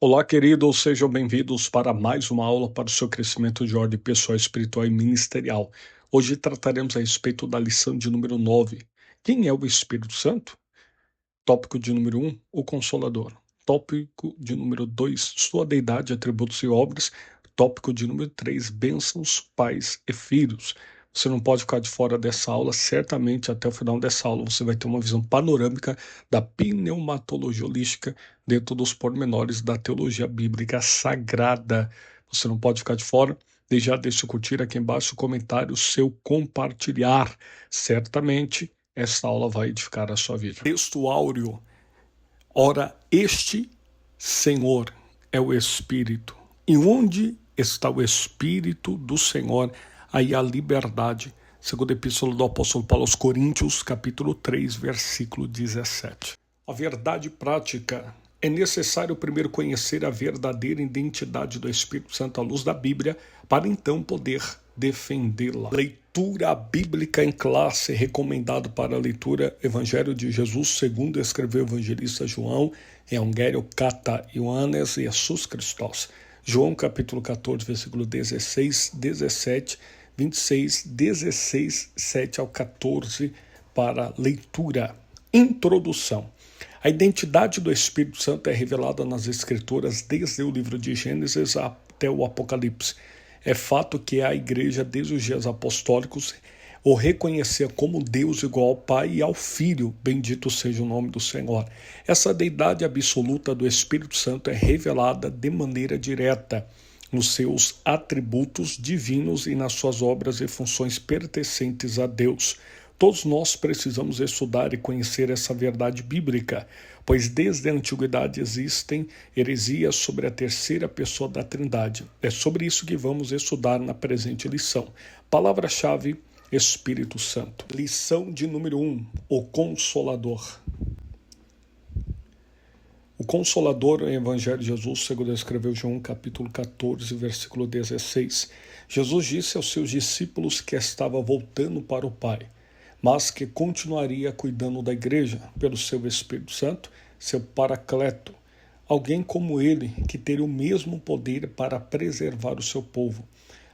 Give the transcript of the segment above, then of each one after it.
Olá, queridos, sejam bem-vindos para mais uma aula para o seu crescimento de ordem pessoal, espiritual e ministerial. Hoje trataremos a respeito da lição de número 9. Quem é o Espírito Santo? Tópico de número 1, o Consolador. Tópico de número 2, sua deidade, atributos e obras. Tópico de número 3, bênçãos, pais e filhos. Você não pode ficar de fora dessa aula, certamente até o final dessa aula você vai ter uma visão panorâmica da pneumatologia holística dentro dos pormenores da teologia bíblica sagrada. Você não pode ficar de fora. Já deixa eu curtir aqui embaixo o comentário, seu compartilhar. Certamente esta aula vai edificar a sua vida. Texto áureo. Ora, este Senhor é o Espírito. E onde está o Espírito do Senhor, aí a liberdade. Segunda Epístola do Apóstolo Paulo aos Coríntios, capítulo 3, versículo 17. A verdade prática. É necessário primeiro conhecer a verdadeira identidade do Espírito Santo à luz da Bíblia, para então poder defendê-la. Leitura bíblica em classe, recomendado para a leitura Evangelho de Jesus, segundo escreveu o evangelista João, Evangelho kata Ioannes Jesus Christos. João capítulo 14, versículo 16, 17, 26, 16, 7 ao 14, para leitura. Introdução. A identidade do Espírito Santo é revelada nas Escrituras desde o livro de Gênesis até o Apocalipse. É fato que a Igreja, desde os dias apostólicos, o reconhecia como Deus igual ao Pai e ao Filho, bendito seja o nome do Senhor. Essa deidade absoluta do Espírito Santo é revelada de maneira direta nos seus atributos divinos e nas suas obras e funções pertencentes a Deus. Todos nós precisamos estudar e conhecer essa verdade bíblica, pois desde a antiguidade existem heresias sobre a terceira pessoa da Trindade. É sobre isso que vamos estudar na presente lição. Palavra-chave: Espírito Santo. Lição de número 1, o Consolador. O Consolador é o Evangelho de Jesus, segundo escreveu João capítulo 14, versículo 16. Jesus disse aos seus discípulos que estava voltando para o Pai, mas que continuaria cuidando da igreja pelo seu Espírito Santo, seu Paracleto, alguém como ele que teria o mesmo poder para preservar o seu povo.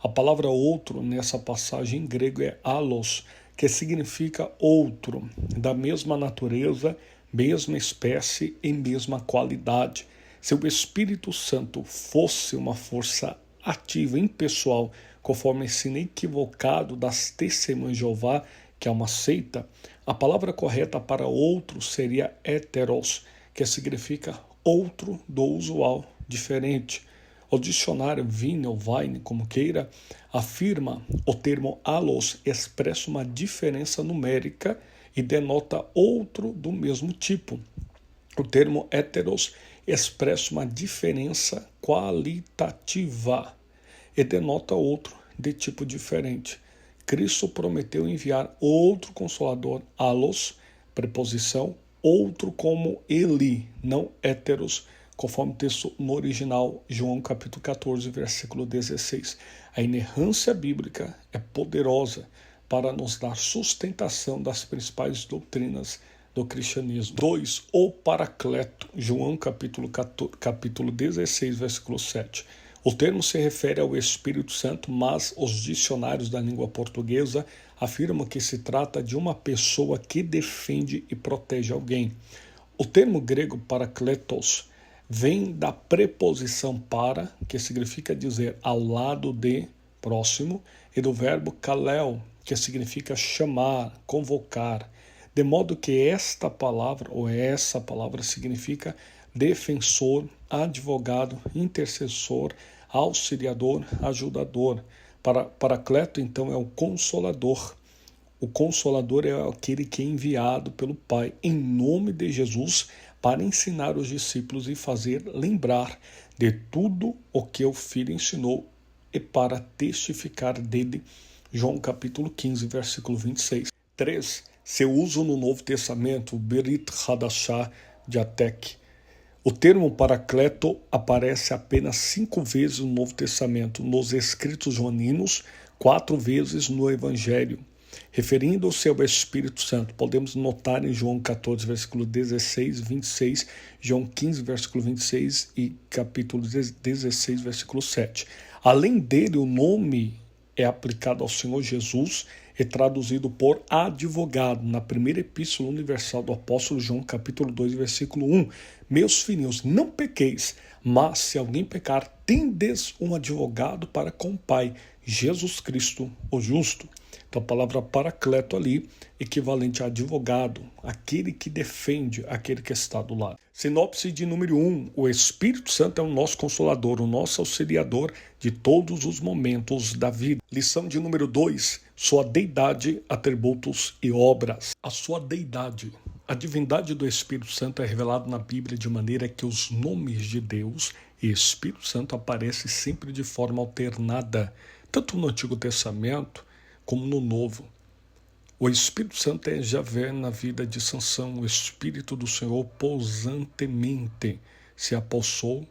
A palavra outro nessa passagem em grego é allos, que significa outro, da mesma natureza, mesma espécie e mesma qualidade. Se o Espírito Santo fosse uma força ativa, impessoal, conforme ensino equivocado das testemunhas de Jeová, que é uma seita, a palavra correta para outro seria heteros, que significa outro do usual, diferente. O dicionário Vine ou Vine, como queira, afirma o termo allos expressa uma diferença numérica e denota outro do mesmo tipo. O termo heteros expressa uma diferença qualitativa e denota outro de tipo diferente. Cristo prometeu enviar outro Consolador, allos, preposição, outro como ele, não heteros, conforme o texto no original, João capítulo 14, versículo 16. A inerrância bíblica é poderosa para nos dar sustentação das principais doutrinas do cristianismo. 2. O Paracleto, João capítulo 16, versículo 7. O termo se refere ao Espírito Santo, mas os dicionários da língua portuguesa afirmam que se trata de uma pessoa que defende e protege alguém. O termo grego parakletos vem da preposição para, que significa dizer ao lado de, próximo, e do verbo kaleo, que significa chamar, convocar, de modo que esta palavra, ou essa palavra, significa defensor, advogado, intercessor, auxiliador, ajudador. Paracleto, então, é o Consolador. O Consolador é aquele que é enviado pelo Pai em nome de Jesus para ensinar os discípulos e fazer lembrar de tudo o que o Filho ensinou e para testificar dele. João capítulo 15, versículo 26. 3. Seu uso no Novo Testamento, Berit Hadashah de Atek. O termo Paracleto aparece apenas 5 vezes no Novo Testamento, nos escritos joaninos, 4 vezes no Evangelho. Referindo-se ao Espírito Santo, podemos notar em João 14, versículo 16, 26, João 15, versículo 26 e capítulo 16, versículo 7. Além dele, o nome é aplicado ao Senhor Jesus e traduzido por advogado, na primeira epístola universal do apóstolo João, capítulo 2, versículo 1. Meus filhinhos, não pequeis, mas se alguém pecar, tendes um advogado para com o Pai, Jesus Cristo, o justo. Então a palavra paracleto ali, equivalente a advogado, aquele que defende, aquele que está do lado. Sinopse de número 1, o Espírito Santo é o nosso consolador, o nosso auxiliador de todos os momentos da vida. Lição de número 2, sua deidade, atributos e obras. A sua deidade. A divindade do Espírito Santo é revelada na Bíblia de maneira que os nomes de Deus e Espírito Santo aparecem sempre de forma alternada, tanto no Antigo Testamento como no Novo. O Espírito Santo é Javé na vida de Sansão, o Espírito do Senhor pousantemente se apossou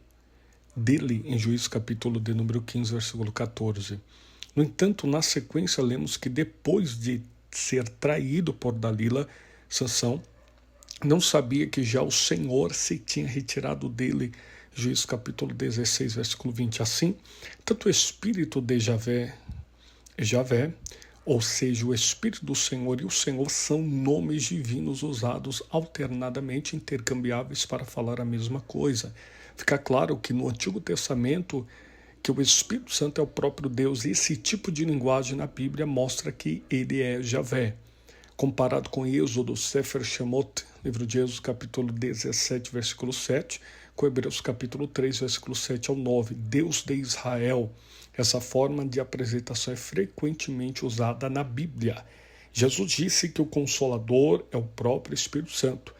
dele em Juízes capítulo de número 15, versículo 14. No entanto, na sequência lemos que depois de ser traído por Dalila, Sansão não sabia que já o Senhor se tinha retirado dele. Juízes capítulo 16, versículo 20. Assim, tanto o Espírito de Javé, ou seja, o Espírito do Senhor e o Senhor são nomes divinos usados alternadamente, intercambiáveis para falar a mesma coisa. Fica claro que no Antigo Testamento, que o Espírito Santo é o próprio Deus, e esse tipo de linguagem na Bíblia mostra que ele é Javé. Comparado com Êxodo, Sefer Shemot, livro de Êxodo, capítulo 17, versículo 7, com Hebreus, capítulo 3, versículo 7 ao 9, Deus de Israel. Essa forma de apresentação é frequentemente usada na Bíblia. Jesus disse que o Consolador é o próprio Espírito Santo.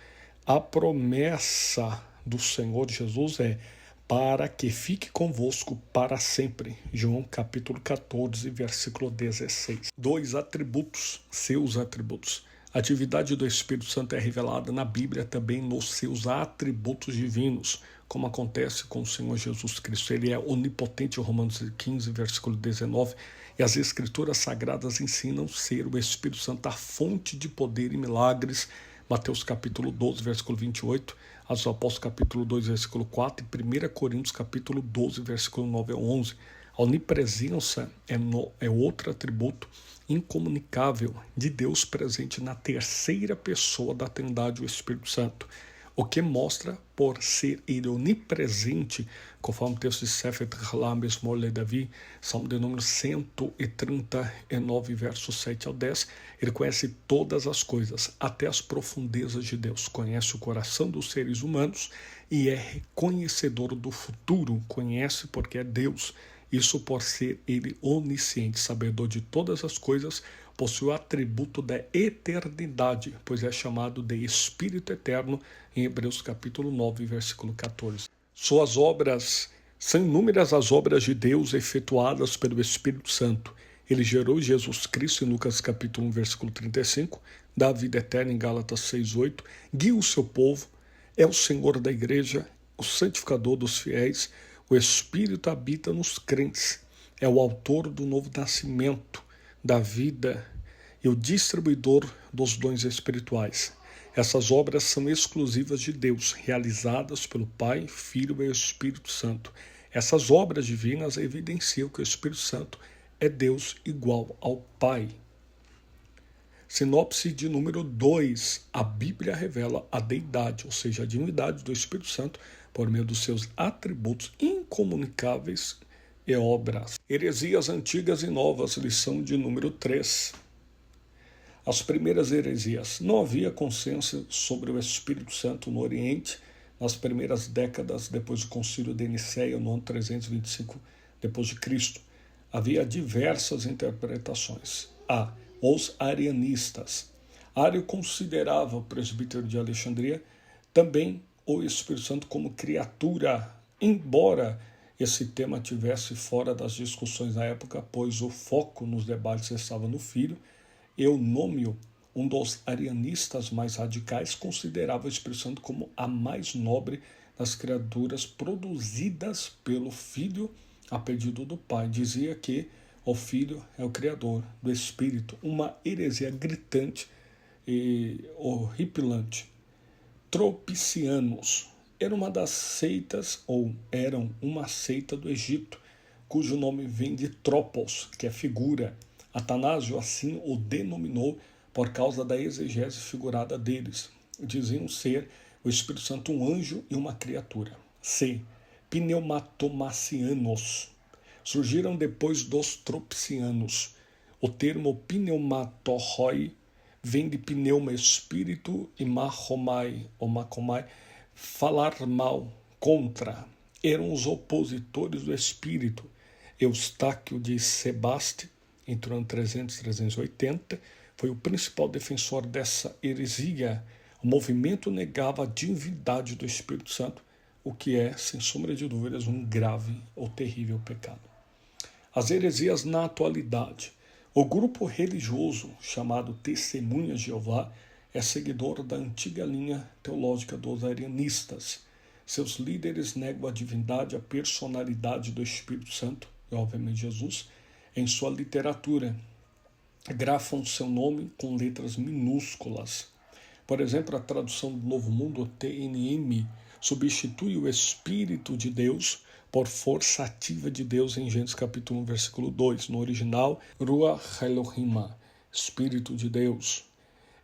A promessa do Senhor Jesus é para que fique convosco para sempre. João capítulo 14, versículo 16. 2 atributos, seus atributos. A atividade do Espírito Santo é revelada na Bíblia também nos seus atributos divinos, como acontece com o Senhor Jesus Cristo. Ele é onipotente, Romanos 15, versículo 19, e as Escrituras Sagradas ensinam ser o Espírito Santo a fonte de poder e milagres, Mateus capítulo 12, versículo 28, Atos Apóstolos capítulo 2, versículo 4 e 1 Coríntios capítulo 12, versículo 9 a 11. A onipresença é outro atributo incomunicável de Deus presente na terceira pessoa da Trindade, o Espírito Santo, o que mostra por ser ele onipresente, conforme o texto de Sefer Lames Morle Davi, Salmo de número 139, versos 7 ao 10, ele conhece todas as coisas, até as profundezas de Deus, conhece o coração dos seres humanos e é reconhecedor do futuro, conhece porque é Deus. Isso por ser ele onisciente, sabedor de todas as coisas, possui o atributo da eternidade, pois é chamado de Espírito Eterno em Hebreus capítulo 9, versículo 14. Suas obras, são inúmeras as obras de Deus efetuadas pelo Espírito Santo. Ele gerou Jesus Cristo em Lucas capítulo 1, versículo 35, dá a vida eterna em Gálatas 6, 8, guia o seu povo, é o Senhor da igreja, o santificador dos fiéis. O Espírito habita nos crentes, é o autor do novo nascimento, da vida e o distribuidor dos dons espirituais. Essas obras são exclusivas de Deus, realizadas pelo Pai, Filho e Espírito Santo. Essas obras divinas evidenciam que o Espírito Santo é Deus igual ao Pai. Sinopse de número 2. A Bíblia revela a deidade, ou seja, a divindade do Espírito Santo, por meio dos seus atributos incomunicáveis e obras. Heresias antigas e novas, lição de número 3. As primeiras heresias. Não havia consenso sobre o Espírito Santo no Oriente nas primeiras décadas depois do Concílio de Nicéia, no ano 325 d.C. Havia diversas interpretações. Os arianistas. Ario considerava o presbítero de Alexandria também o Espírito Santo como criatura, embora esse tema estivesse fora das discussões na época, pois o foco nos debates estava no Filho. Eunômio, um dos arianistas mais radicais, considerava o Espírito Santo como a mais nobre das criaturas produzidas pelo Filho a pedido do Pai. Dizia que O Filho é o Criador do Espírito. Uma heresia gritante e horripilante. Tropicianos era uma das seitas, ou eram uma seita do Egito, cujo nome vem de tropos, que é figura. Atanásio assim o denominou por causa da exegese figurada deles. Diziam ser o Espírito Santo um anjo e uma criatura. C. Pneumatomacianos. Surgiram depois dos tropicianos. O termo pneumatorroi vem de pneuma, espírito, e mahomai, ou macomai, falar mal, contra. Eram os opositores do espírito. Eustáquio de Sebaste, entre o ano 300 e 380, foi o principal defensor dessa heresia. O movimento negava a divindade do Espírito Santo, o que é, sem sombra de dúvidas, um grave ou terrível pecado. As heresias na atualidade. O grupo religioso chamado Testemunhas de Jeová é seguidor da antiga linha teológica dos arianistas. Seus líderes negam a divindade, a personalidade do Espírito Santo, e obviamente Jesus, em sua literatura. Grafam seu nome com letras minúsculas. Por exemplo, a tradução do Novo Mundo, TNM, substitui o Espírito de Deus por força ativa de Deus em Gênesis capítulo 1, versículo 2. No original, Ruach Elohim, Espírito de Deus.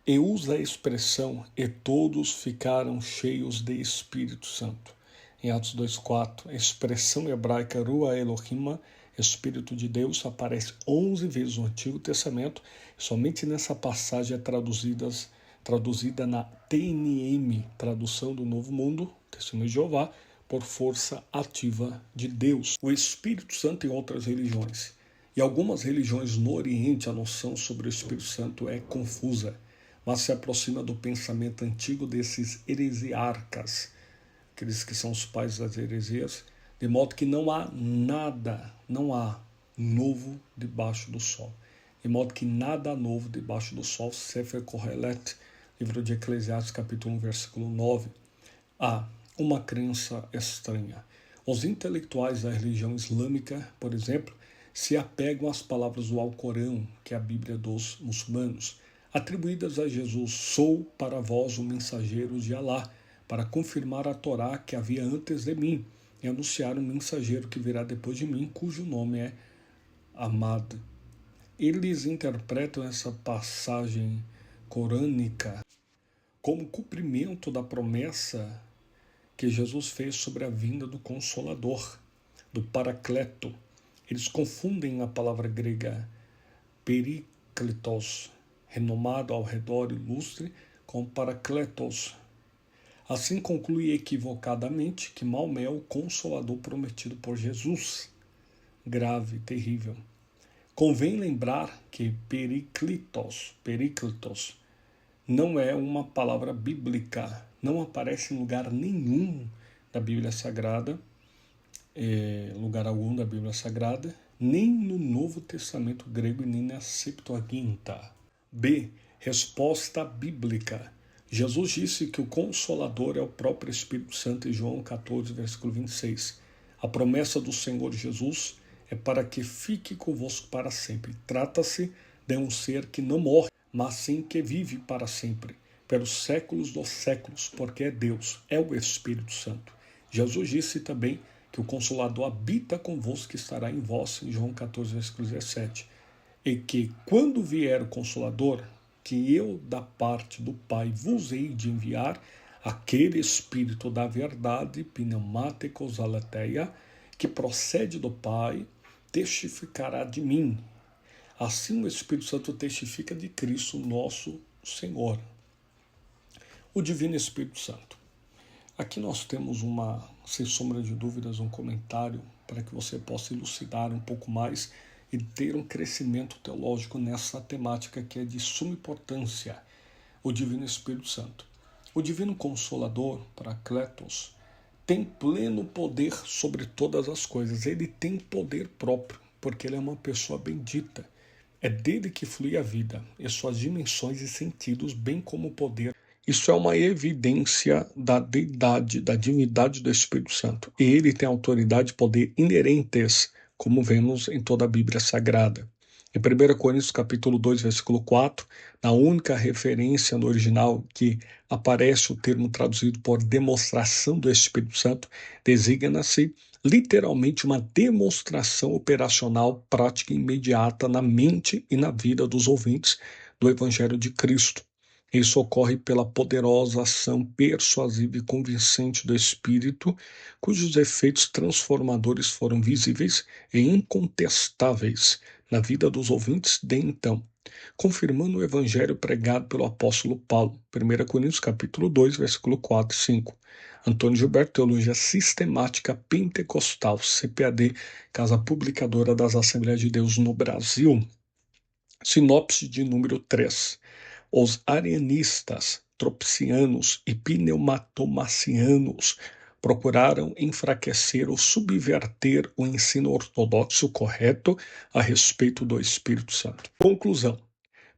E usa a expressão, e todos ficaram cheios de Espírito Santo. Em Atos 2,4, a expressão hebraica Ruach Elohim, Espírito de Deus, aparece 11 vezes no Antigo Testamento, e somente nessa passagem é traduzida na TNM, tradução do Novo Mundo, Testemunho de Jeová, por força ativa de Deus. O Espírito Santo em outras religiões. Em algumas religiões no Oriente, a noção sobre o Espírito Santo é confusa, mas se aproxima do pensamento antigo desses heresiarcas, aqueles que são os pais das heresias, de modo que não há novo debaixo do sol. De modo que nada novo debaixo do sol. Sefer Kohelet, livro de Eclesiastes, capítulo 1, versículo 9. Há uma crença estranha. Os intelectuais da religião islâmica, por exemplo, se apegam às palavras do Alcorão, que é a Bíblia dos muçulmanos, atribuídas a Jesus: sou para vós o mensageiro de Alá, para confirmar a Torá que havia antes de mim, e anunciar um mensageiro que virá depois de mim, cujo nome é Ahmad. Eles interpretam essa passagem corânica como cumprimento da promessa que Jesus fez sobre a vinda do Consolador, do Paracleto. Eles confundem a palavra grega perikletos, renomado ao redor ilustre, com Paracletos. Assim conclui equivocadamente que Maomé é o Consolador prometido por Jesus. Grave, terrível. Convém lembrar que perikletos, não é uma palavra bíblica, não aparece em lugar nenhum da Bíblia Sagrada, lugar algum da Bíblia Sagrada, nem no Novo Testamento grego e nem na Septuaginta. B. Resposta bíblica. Jesus disse que o Consolador é o próprio Espírito Santo em João 14, versículo 26. A promessa do Senhor Jesus é para que fique convosco para sempre. Trata-se de um ser que não morre, mas sim que vive para sempre, pelos séculos dos séculos, porque é Deus, é o Espírito Santo. Jesus disse também que o Consolador habita convosco, que estará em vós, em João 14, versículo 17. E que, quando vier o Consolador, que eu, da parte do Pai, vos hei de enviar, aquele Espírito da verdade, pneumáticos aletheia, que procede do Pai, testificará de mim. Assim o Espírito Santo testifica de Cristo, nosso Senhor. O Divino Espírito Santo. Aqui nós temos sem sombra de dúvidas, um comentário para que você possa elucidar um pouco mais e ter um crescimento teológico nessa temática que é de suma importância, o Divino Espírito Santo. O Divino Consolador, Paracletos, tem pleno poder sobre todas as coisas. Ele tem poder próprio, porque ele é uma pessoa bendita. É dele que flui a vida, e suas dimensões e sentidos, bem como o poder. Isso é uma evidência da deidade, da divindade do Espírito Santo. E ele tem autoridade e poder inerentes como vemos em toda a Bíblia Sagrada. Em 1 Coríntios capítulo 2, versículo 4, na única referência no original que aparece o termo traduzido por demonstração do Espírito Santo, designa-se literalmente uma demonstração operacional, prática e imediata na mente e na vida dos ouvintes do Evangelho de Cristo. Isso ocorre pela poderosa ação persuasiva e convincente do Espírito, cujos efeitos transformadores foram visíveis e incontestáveis na vida dos ouvintes de então, confirmando o evangelho pregado pelo apóstolo Paulo, 1 Coríntios capítulo 2, versículo 4 e 5. Antônio Gilberto, Teologia Sistemática Pentecostal, CPAD, Casa Publicadora das Assembleias de Deus no Brasil. Sinopse de número 3. Os arianistas, tropsianos e pneumatomacianos procuraram enfraquecer ou subverter o ensino ortodoxo correto a respeito do Espírito Santo. Conclusão.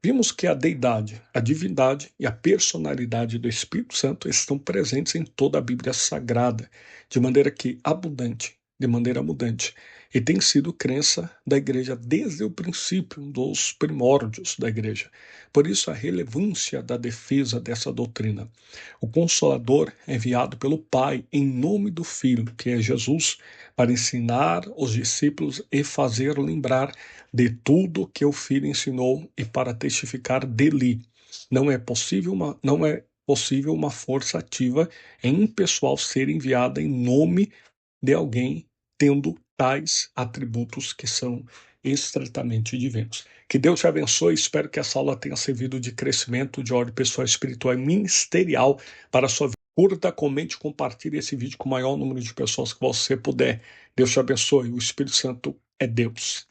Vimos que a deidade, a divindade e a personalidade do Espírito Santo estão presentes em toda a Bíblia Sagrada, de maneira abundante, e tem sido crença da Igreja desde o princípio, dos primórdios da Igreja. Por isso, a relevância da defesa dessa doutrina. O Consolador é enviado pelo Pai em nome do Filho, que é Jesus, para ensinar os discípulos e fazer lembrar de tudo que o Filho ensinou e para testificar dele. Não é possível uma força ativa impessoal ser enviada em nome de alguém tendo tais atributos que são estritamente divinos. Que Deus te abençoe, espero que essa aula tenha servido de crescimento, de ordem pessoal, espiritual e ministerial para a sua vida. Curta, comente, compartilhe esse vídeo com o maior número de pessoas que você puder. Deus te abençoe, o Espírito Santo é Deus.